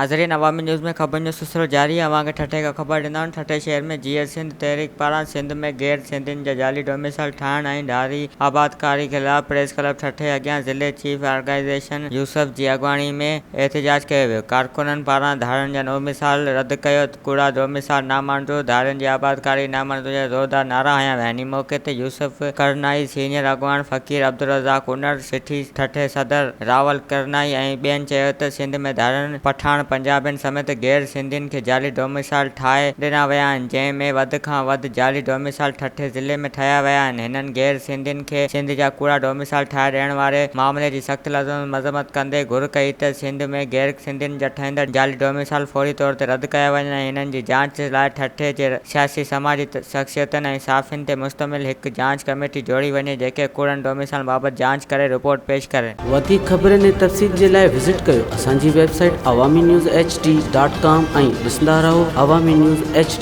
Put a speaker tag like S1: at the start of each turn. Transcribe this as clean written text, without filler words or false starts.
S1: नाज़रीन, अवामी न्यूज़ में ख़बर जो सिलसिलो जारी है। अवां खे ठठे का ख़बर ॾींदा आहियूं। ठठे शहर में जीअर सिंध तहरीक पारां सिंध में गैर सिंधियुनि जा जाली डोमिसाइल ठाहिण ऐं ढारी आबादकारी ख़िलाफ़ प्रेस क्लब ठठे अॻियां ज़िले चीफ ऑर्गेनाइज़ेशन यूसुफ जी अॻुवाणी में एहतजाज कयो वियो। कारकुननि पारां धारियुनि जा डोमिसाइल रद्द कयो, कूड़ा डोमिसाइल नामंज़ूर, धारियुनि जी आबादकारी नामंज़ूर जा ज़ोरदार नारा हंया विया। इन मौक़े ते यूसुफ करनाई, सीनियर अॻुवान फ़कीर अब्दुल रज़ाक उनर, सिठी ठठे सदर रावल करनाई ऐं ॿियनि चयो त सिंध में धारियुनि, पठान, पंजाबियुनि समेत गैर सिंधियुनि खे जाली डोमिसाइल ठाहे ॾिना विया आहिनि, जंहिं में वधि खां वधि जाली डोमिसाइल ठठे ज़िले में ठाहिया विया आहिनि। हिननि गैर सिंधियुनि खे सिंध जा कूड़ा डोमिसाइल ठाहे ॾियण वारे मामले जी सख़्त लफ़्ज़नि में मज़म्मत कंदे घुर कई त सिंध में गैर सिंधियुनि जा ठहींदड़ जाली डोमिसाइल फौरी तौर ते रद्द कया वञनि ऐं हिननि जी जांच लाइ ठठे जे सियासी, समाजी शख़्सियतुनि ऐं सहाफ़ियुनि ते मुश्तमिल हिकु जांच कमेटी जोड़ी वञे, जेके कूड़नि डोमिसाइल बाबति जांच करे रिपोर्ट पेश करे।
S2: वधीक ख़बरनि ऐं तफ़सील जे लाइ विज़िट कयो असांजी वेबसाइट awamiNewsHD.com ऐं ॾिसंदा रहो अवामी न्यूज़ HD।